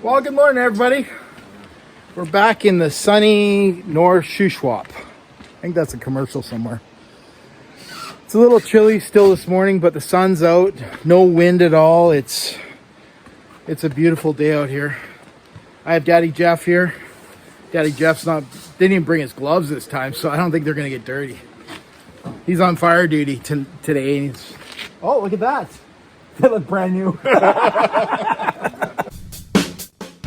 Well, good morning, everybody. We're back in the sunny North Shuswap. I think that's a commercial somewhere. It's a little chilly still this morning, but the sun's out. No wind at all. It's a beautiful day out here. I have Daddy Jeff here. Daddy Jeff's didn't even bring his gloves this time, so I don't think they're gonna get dirty. He's on fire duty today. And oh, look at that. They look brand new.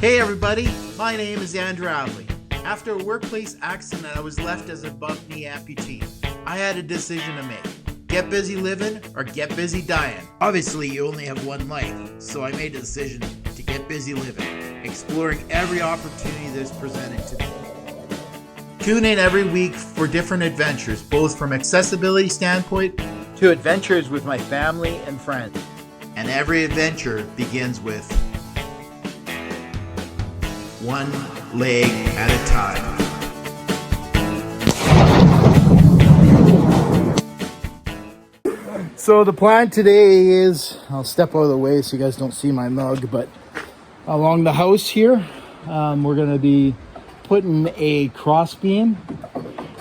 Hey everybody, my name is Andrew Adley. After a workplace accident, I was left as a above-knee amputee. I had a decision to make. Get busy living or get busy dying. Obviously, you only have one life, so I made the decision to get busy living, exploring every opportunity that's presented to me. Tune in every week for different adventures, both from accessibility standpoint To adventures with my family and friends. and every adventure begins with one leg at a time. So the plan today is, I'll step out of the way so you guys don't see my mug, but along the house here, we're going to be putting a cross beam,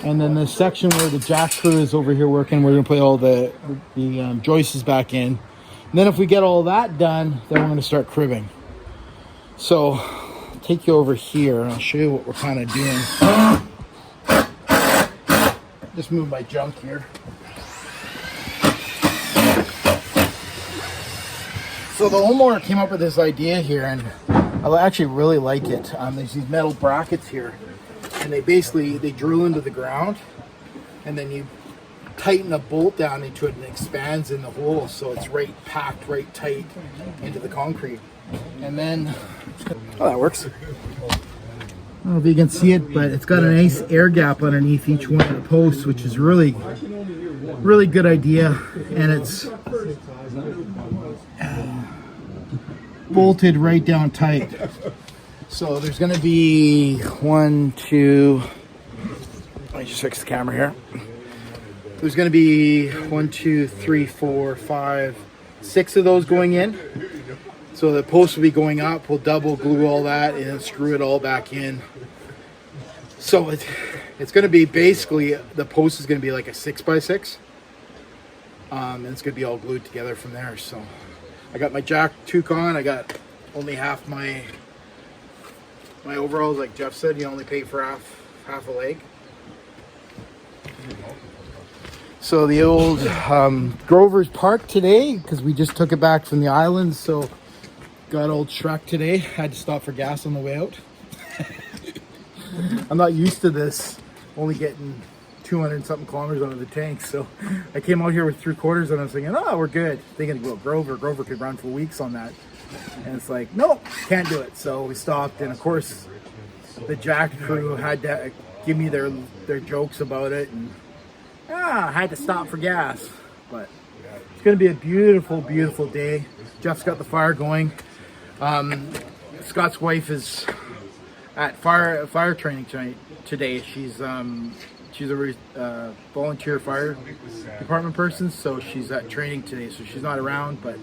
and then the section where the JAKT Crew is over here working, we're going to put all the joists back in. And then if we get all that done, then we're going to start cribbing. So I'll take you over here and I'll show you what we're kind of doing. Just move my junk here. So the homeowner came up with this idea here, and I actually really like it. There's these metal brackets here, and they drill into the ground, and then you tighten a bolt down into it and it expands in the hole, so it's packed right tight into the concrete. And then, oh, that works. I don't know if you can see it, but it's got a nice air gap underneath each one of the posts, which is really good idea, and it's bolted right down tight. So there's going to be let me just fix the camera here. There's going to be 6 of those going in. So the post will be going up. We'll double glue all that and then screw it all back in. So it's going to be basically, the post is going to be like a 6x6. And it's going to be all glued together from there. So I got my JAKT toque on. I got only half my overalls. Like Jeff said, you only pay for half a leg. So the old Grover's Park today, because we just took it back from the islands. So got old Shrek today. Had to stop for gas on the way out. I'm not used to this, only getting 200 something kilometers out of the tank. So I came out here with 3/4 and I was thinking, oh, we're good. Thinking, well, Grover could run for weeks on that. And it's like, nope, can't do it. So we stopped, and of course the JAKT Crew had to give me their jokes about it, and I had to stop for gas. But it's going to be a beautiful, beautiful day. Jeff's got the fire going. Scott's wife is at fire training today. She's a volunteer fire department person, so she's at training today, so she's not around, but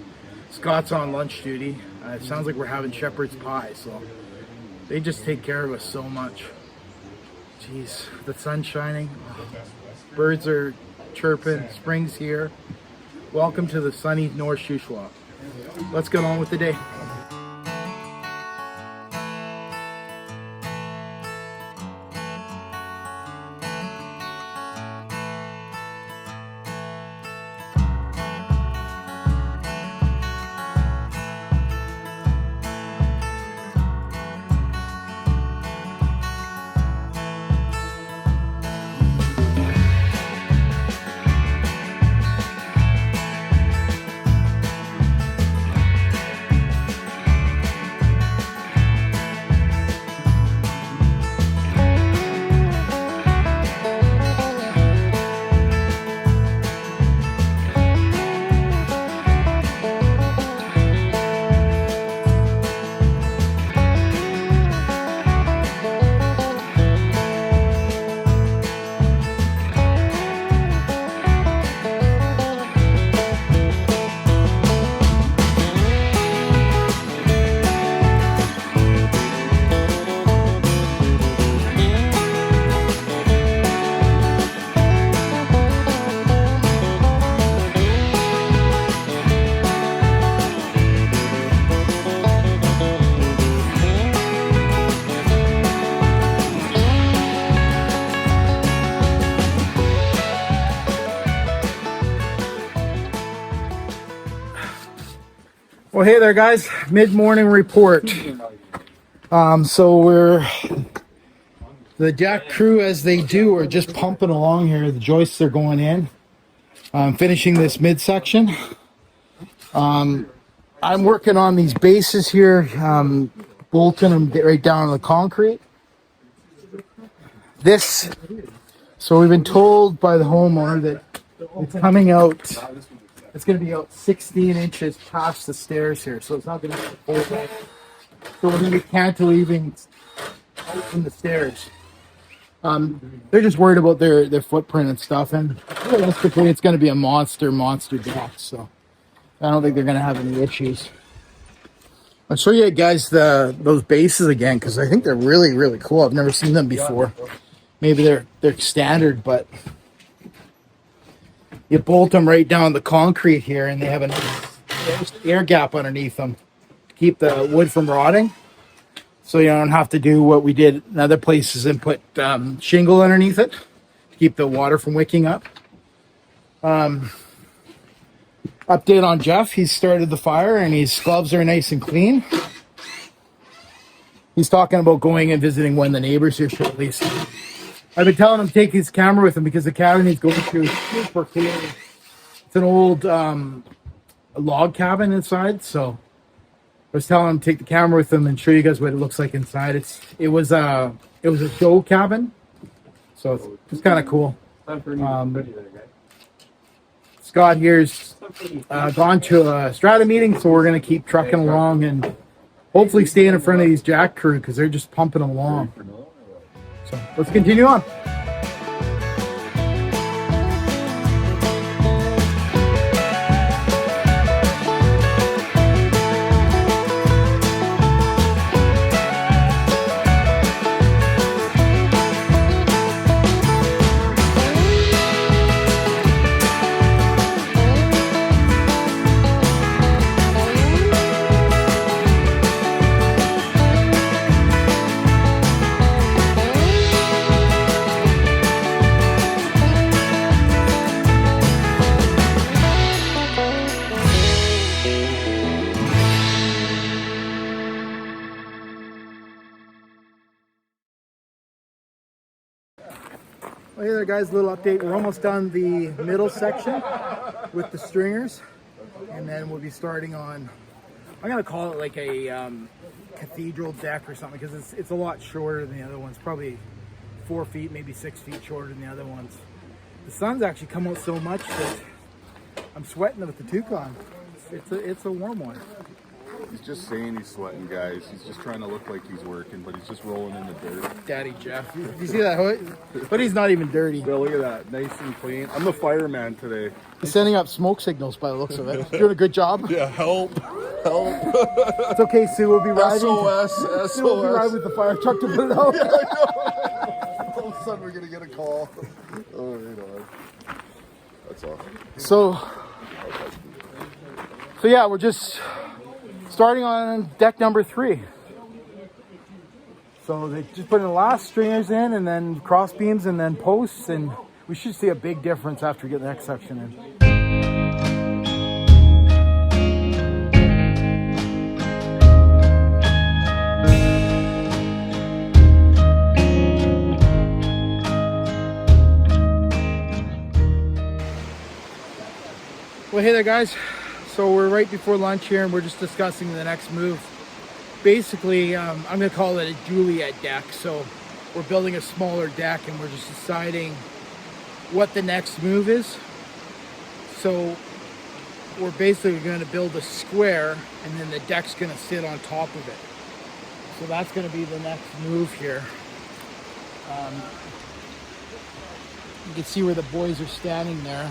Scott's on lunch duty. It sounds like we're having shepherd's pie, so they just take care of us so much. Jeez, the sun's shining, birds are chirping, spring's here. Welcome to the sunny North Shuswap. Let's get on with the day. Well, hey there, guys. Mid-morning report. So the JAKT Crew, as they do, are just pumping along here. The joists are going in. Finishing this midsection. I'm working on these bases here, bolting them right down to the concrete. So we've been told by the homeowner that it's coming out. It's going to be out 16 inches past the stairs here, so it's not going to be full. So we're going to be cantilevering out from the stairs. They're just worried about their footprint and stuff, and realistically, it's going to be a monster deck. So I don't think they're going to have any issues. I'll show you guys those bases again because I think they're really cool. I've never seen them before. Maybe they're standard, but you bolt them right down the concrete here, and they have a nice air gap underneath them to keep the wood from rotting. So you don't have to do what we did in other places and put shingle underneath it to keep the water from wicking up. Update on Jeff. He's started the fire, and his gloves are nice and clean. He's talking about going and visiting one of the neighbors here shortly. So I've been telling him to take his camera with him because the cabin he's going to is super cool. It's an old log cabin inside, so I was telling him to take the camera with him and show you guys what it looks like inside. It was a show cabin, so it's kind of cool. Scott here's gone to a strata meeting, so we're gonna keep trucking along and hopefully staying in front of these JAKT Crew because they're just pumping along. So let's continue on. Well, hey there, guys, a little update. We're almost done the middle section with the stringers, and then we'll be starting on, I'm going to call it like a cathedral deck or something because it's a lot shorter than the other ones, probably 4 feet, maybe 6 feet shorter than the other ones. The sun's actually come out so much that I'm sweating with the toucan. It's a warm one. He's just saying he's sweating, guys. He's just trying to look like he's working, but he's just rolling in the dirt. Daddy Jeff. Do you see that hood? But he's not even dirty. Bill, look at that. Nice and clean. I'm the fireman today. He's sending up smoke signals by the looks of it. Doing a good job. Yeah, help. It's okay, Sue. We'll be riding. SOS. Sue will be riding with the fire truck to put it out. Yeah, I know. All of a sudden we're going to get a call. Oh, right on. That's awesome. So yeah, we're just starting on deck number 3. So they just put in the last stringers in, and then cross beams, and then posts, and we should see a big difference after we get the next section in. Well, hey there, guys. So we're right before lunch here, and we're just discussing the next move. Basically, I'm going to call it a Juliet deck. So we're building a smaller deck, and we're just deciding what the next move is. So we're basically going to build a square, and then the deck's going to sit on top of it. So that's going to be the next move here. You can see where the boys are standing there.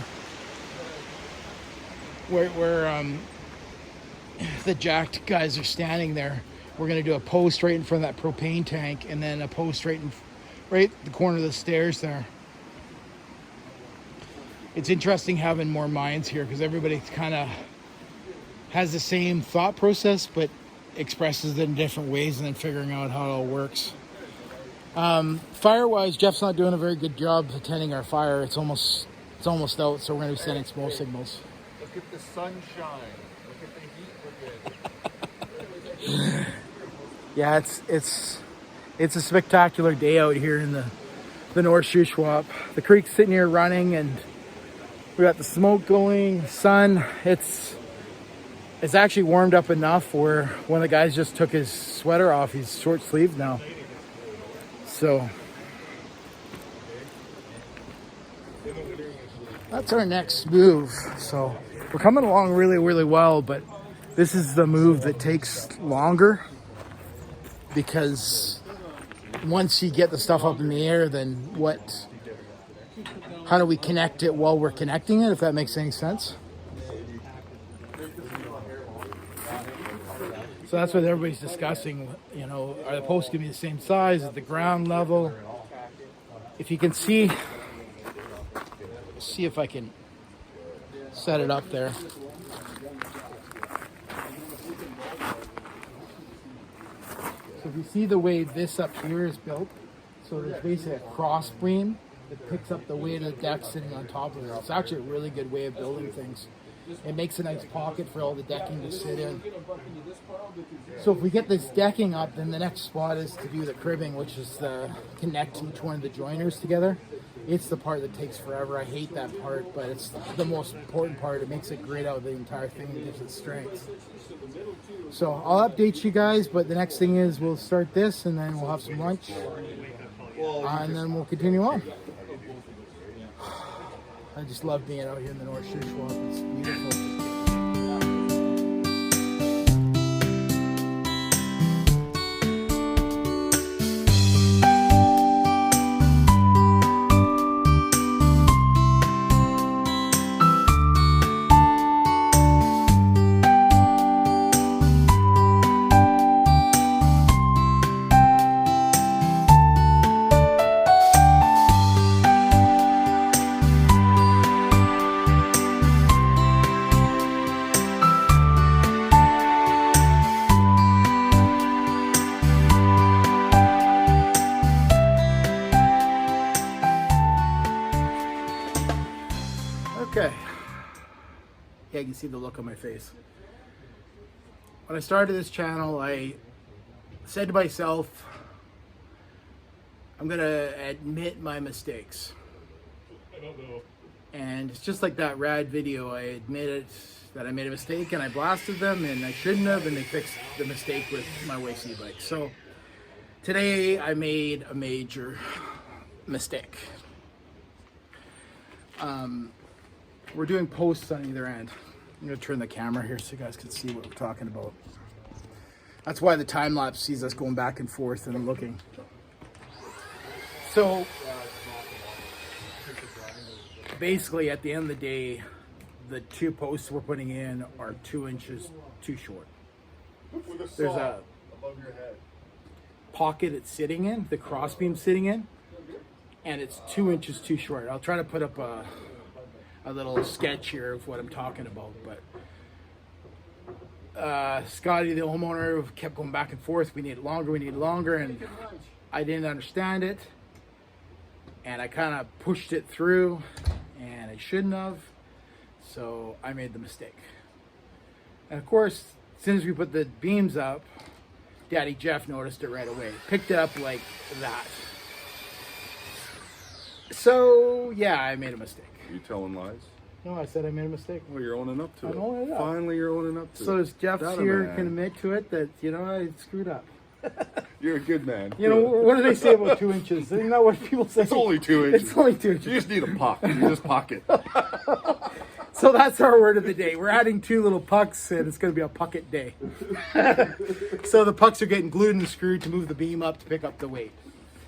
Where the JAKT guys are standing there. We're going to do a post right in front of that propane tank, and then a post right the corner of the stairs there. It's interesting having more minds here because everybody kind of has the same thought process but expresses it in different ways, and then figuring out how it all works. Fire-wise, Jeff's not doing a very good job attending our fire. It's almost out, so we're going to be sending smoke signals. Look at the sunshine. Look at the heat we're getting. Yeah, it's a spectacular day out here in the North Shuswap. The creek's sitting here running, and we got the smoke going, sun. It's actually warmed up enough where one of the guys just took his sweater off. He's short sleeved now. So that's our next move. So we're coming along really, really well, but this is the move that takes longer, because once you get the stuff up in the air, then how do we connect it while we're connecting it, if that makes any sense? So that's what everybody's discussing. You know, are the posts going to be the same size at the ground level? If you can see if I can set it up there. So if you see the way this up here is built, so there's basically a cross beam that picks up the weight of the deck sitting on top of it. It's actually a really good way of building things. It makes a nice pocket for all the decking to sit in. So if we get this decking up, then the next spot is to do the cribbing, which is connect each one of the joiners together. It's the part that takes forever. I hate that part, but it's the most important part. It makes it great out of the entire thing and gives it strength. So I'll update you guys, but the next thing is we'll start this, and then we'll have some lunch, and then we'll continue on. I just love being out here in the North Shuswap. It's beautiful. Okay. Yeah, you can see the look on my face. When I started this channel, I said to myself, I'm gonna admit my mistakes. And it's just like that rad video. I admitted that I made a mistake and I blasted them and I shouldn't have, and they fixed the mistake with my wife's e-bike. So today I made a major mistake. We're doing posts on either end. I'm gonna turn the camera here so you guys can see what we're talking about. That's why the time-lapse sees us going back and forth and looking. So basically at the end of the day, the two posts we're putting in are 2 inches too short. There's a pocket it's sitting in, the crossbeam sitting in, and it's 2 inches too short. I'll try to put up a little sketch here of what I'm talking about, but Scotty, the homeowner, kept going back and forth. We need it longer, and I didn't understand it, and I kind of pushed it through, and I shouldn't have, so I made the mistake. And of course, as soon as we put the beams up, Daddy Jeff noticed it right away, picked it up like that. So yeah, I made a mistake. Are you telling lies? No, I said I made a mistake. Well, you're owning up to it. I'm owning it up. Finally, you're owning up to it. So as Jeff's That a here man. can admit to it that, you know, I screwed up. You're a good man. You know, what do they say about 2 inches? Isn't that what people say? It's only 2 inches. It's only 2 inches. You just need a puck. You just pocket. So that's our word of the day. We're adding 2 little pucks, and it's going to be a pucket day. So the pucks are getting glued and screwed to move the beam up to pick up the weight.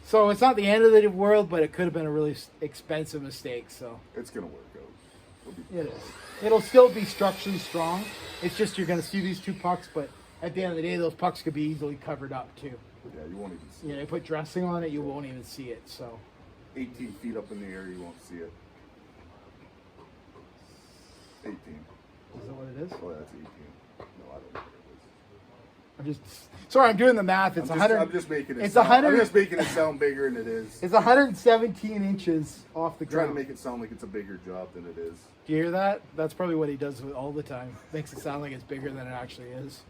So it's not the end of the world, but it could have been a really expensive mistake. So It's going to work out. it is. It'll still be structurally strong. It's just you're going to see these 2 pucks, but at the end of the day, those pucks could be easily covered up too. Yeah, you won't even see You know, you put dressing on it, you won't even see it. So 18 feet up in the air, you won't see it. 18. is that what it is? Oh, that's 18. No, I don't know what I'm just sorry. I'm doing the math. It's it is. 100. I'm just making it. It's sound, 100. I'm just making it sound bigger than it is. It's 117 inches off the Trying ground. to make it sound like it's a bigger job than it is. Do you hear that? That's probably what he does all the time. Makes it sound like it's bigger than it actually is.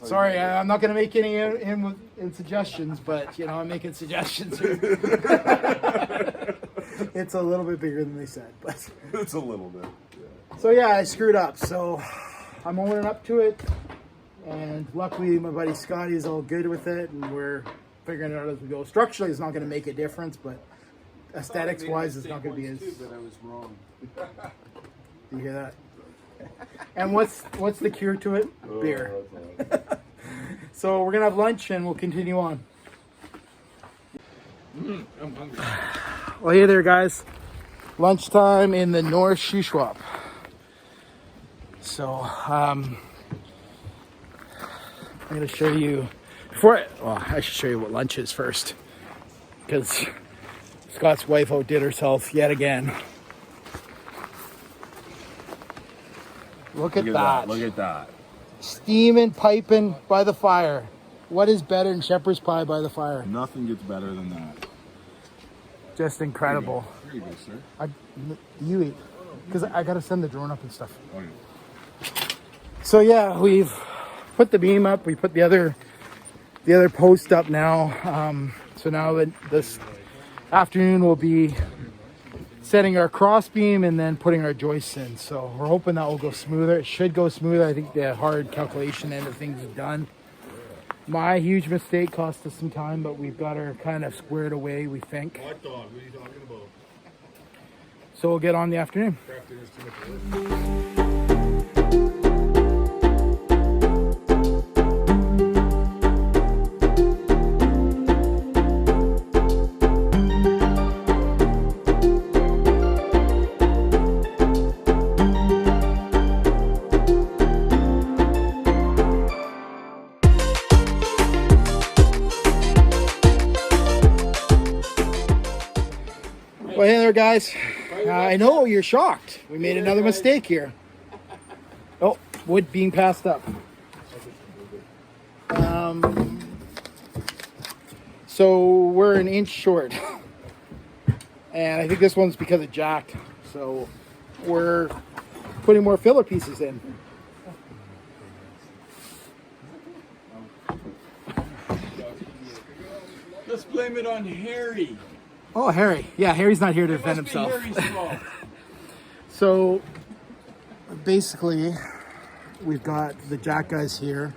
Sorry, I'm not going to make any in suggestions, but you know, I'm making suggestions here. It's a little bit bigger than they said, but It's a little bit. Yeah. so yeah, I screwed up. So I'm owning up to it, and luckily my buddy Scotty is all good with it, and we're figuring it out as we go. Structurally, it's not going to make a difference, but aesthetics-wise, it's not going to be as. But I was wrong. You hear that? And what's the cure to it? Beer. So we're gonna have lunch and we'll continue on. I'm hungry. Well, hey there, guys. Lunchtime in the North Shuswap. So I'm gonna show you I should show you what lunch is first, because Scott's wife outdid herself yet again. Look at that. Look at that. Steaming, piping by the fire. What is better than shepherd's pie by the fire? Nothing gets better than that. Just incredible. Here you go, sir. You eat. Because I got to send the drone up and stuff. Oh, yeah. So yeah, we've put the beam up. We put the other post up now. So now that this afternoon we'll be setting our cross beam and then putting our joists in. So we're hoping that will go smoother. It should go smoother. I think the hard calculation end of things is done. My huge mistake cost us some time, but we've got her kind of squared away, we think. Hot dog, what are you talking about? So we'll get on the afternoon. Well, hey there, guys. I know you're shocked. We made another mistake here. Oh, wood being passed up. So we're an inch short. And I think this one's because of JAKT. So we're putting more filler pieces in. Let's blame it on Harry. Oh, Harry. Yeah, Harry's not here to defend himself. Harry's fault. So basically, we've got the JAKT guys here.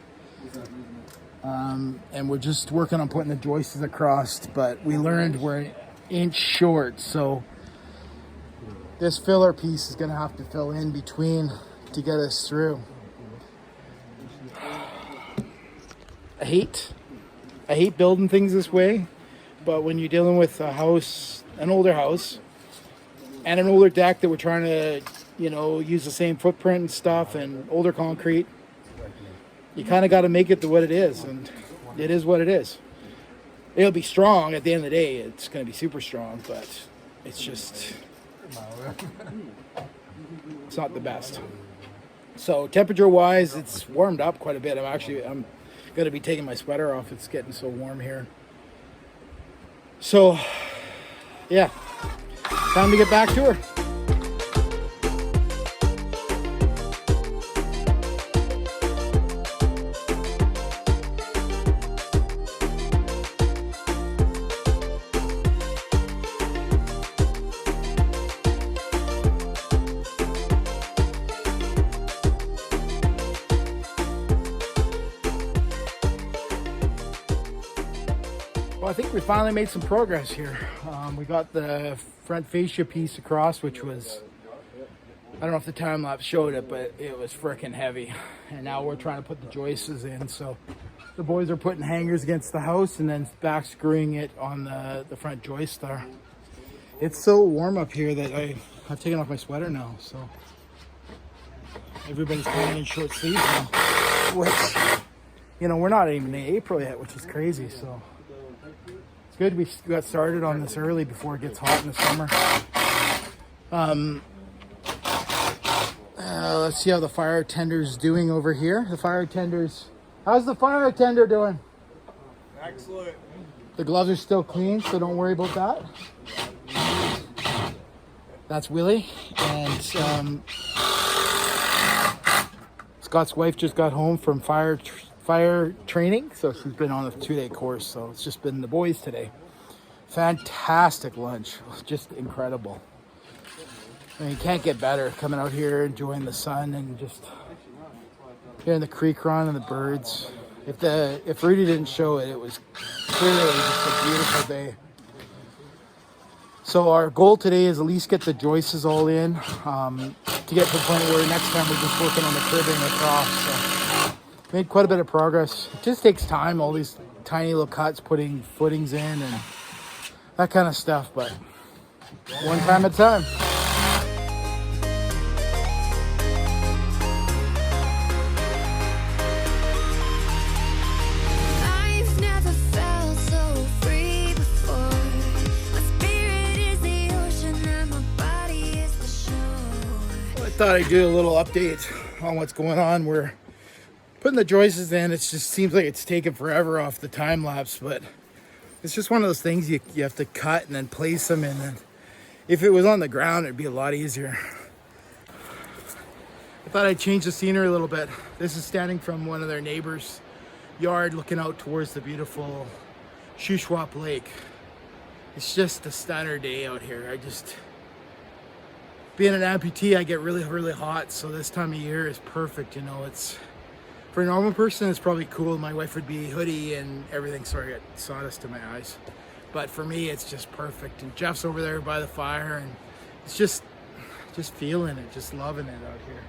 And we're just working on putting the joists across, but we learned we're an inch short. So this filler piece is going to have to fill in between to get us through. I hate building things this way. But when you're dealing with a house, an older house, and an older deck that we're trying to, you know, use the same footprint and stuff, and older concrete, you kind of got to make it to what it is, and it is what it is. It'll be strong at the end of the day. It's going to be super strong, but it's just, it's not the best. So temperature-wise, it's warmed up quite a bit. I'm going to be taking my sweater off. It's getting so warm here. So, yeah, time to get back to her. Well, I think we finally made some progress here. We got the front fascia piece across, which was, I don't know if the time-lapse showed it, but it was freaking heavy. And now we're trying to put the joists in. So the boys are putting hangers against the house and then back screwing it on the front joist there. It's so warm up here that I've taken off my sweater now. So everybody's kind of in short sleeves now, which, you know, we're not even in April yet, which is crazy. So good we got started on this early before it gets hot in the summer. Let's see how the fire tender's doing over here. How's the fire tender doing? Excellent. The gloves are still clean, so don't worry about that. That's Willie, and Scott's wife just got home from fire fire training, so she's been on a 2-day course. So it's just been the boys today. Fantastic lunch, just incredible. I mean, you can't get better coming out here, enjoying the sun, and just hearing the creek run and the birds. If Rudy didn't show it, it was clearly just a beautiful day. So our goal today is at least get the joists all in, to get to the point where next time we're just working on the cribbing across. So made quite a bit of progress. It just takes time, all these tiny little cuts, putting footings in and that kind of stuff, but one time at a time. Thought I'd do a little update on what's going on. We're putting the joists in. It just seems like it's taken forever off the time lapse, but it's just one of those things you have to cut and then place them in. And if it was on the ground, it'd be a lot easier. I thought I'd change the scenery a little bit. This is standing from one of their neighbors' yard, looking out towards the beautiful Shuswap Lake. It's just a stunner day out here. Being an amputee, I get really, really hot, so this time of year is perfect. You know, it's for a normal person, it's probably cool. My wife would be hoodie and everything. Sorry, I got sawdust in my eyes. But for me, it's just perfect. And Jeff's over there by the fire, and it's just feeling it, just loving it out here.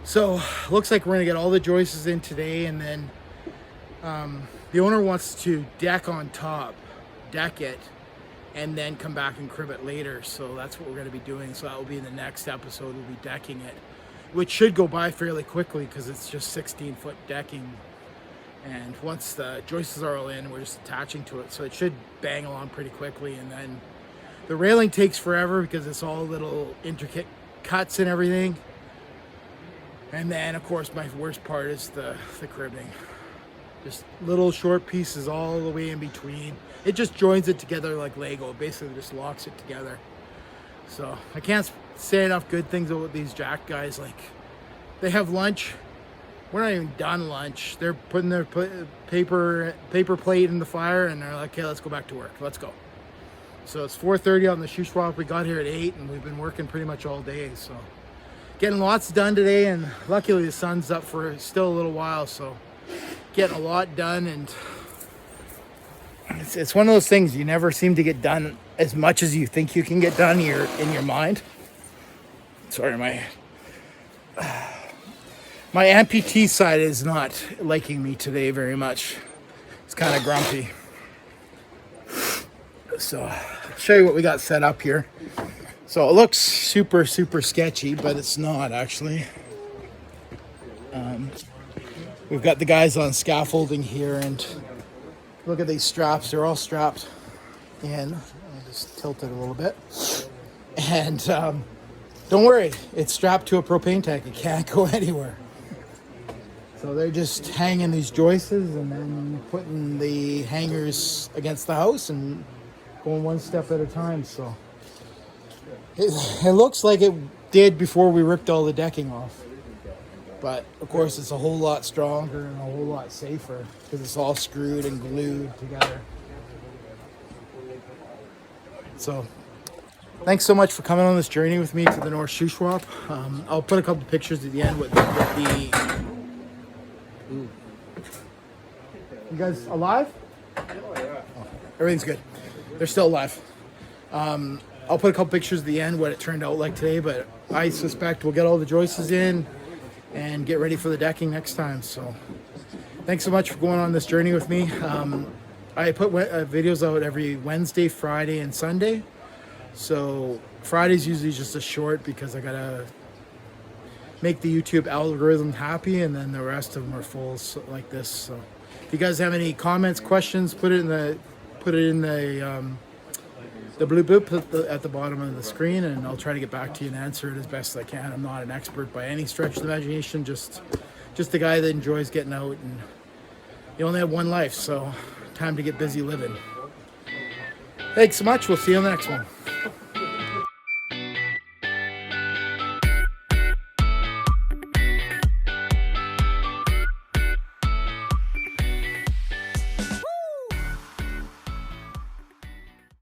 So looks like we're gonna get all the joists in today, and then the owner wants to deck on top, deck it, and then come back and crib it later. So that's what we're going to be doing. So that will be the next episode. We'll be decking it, which should go by fairly quickly because it's just 16-foot decking. And once the joists are all in, we're just attaching to it. So it should bang along pretty quickly. And then the railing takes forever because it's all little intricate cuts and everything. And then, of course, my worst part is the cribbing. Just little short pieces all the way in between. It just joins it together like Lego. It basically just locks it together. So I can't say enough good things about these JAKT guys. Like, they have lunch. We're not even done lunch. They're putting their paper plate in the fire, and they're like, okay, let's go back to work. Let's go. So it's 4:30 on the Shuswap. We got here at 8, and we've been working pretty much all day. So getting lots done today, and luckily the sun's up for still a little while. So getting a lot done, and it's one of those things you never seem to get done as much as you think you can get done in your mind. Sorry, my amputee side is not liking me today very much. It's kind of grumpy. So I'll show you what we got set up here. So it looks super sketchy, but it's not actually. We've got the guys on scaffolding here, and look at these straps. They're all strapped in. I'll just tilt it a little bit. And don't worry, it's strapped to a propane tank. It can't go anywhere. So they're just hanging these joists and then putting the hangers against the house and going one step at a time. So it looks like it did before we ripped all the decking off. But of course it's a whole lot stronger and a whole lot safer because it's all screwed and glued together. So thanks so much for coming on this journey with me to the North Shuswap. I'll put a couple pictures at the end with the Ooh. You guys alive? Oh, everything's good. They're still alive. I'll put a couple pictures at the end what it turned out like today, but I suspect we'll get all the joists in and get ready for the decking next time. So thanks so much for going on this journey with me. I put videos out every Wednesday, Friday, and Sunday. So Friday's usually just a short because I gotta make the YouTube algorithm happy, and then the rest of them are full like this. So if you guys have any comments, questions, put it in the blue boop at the bottom of the screen, and I'll try to get back to you and answer it as best I can. I'm not an expert by any stretch of the imagination, just a guy that enjoys getting out, and you only have one life, so time to get busy living. Thanks so much. We'll see you on the next one.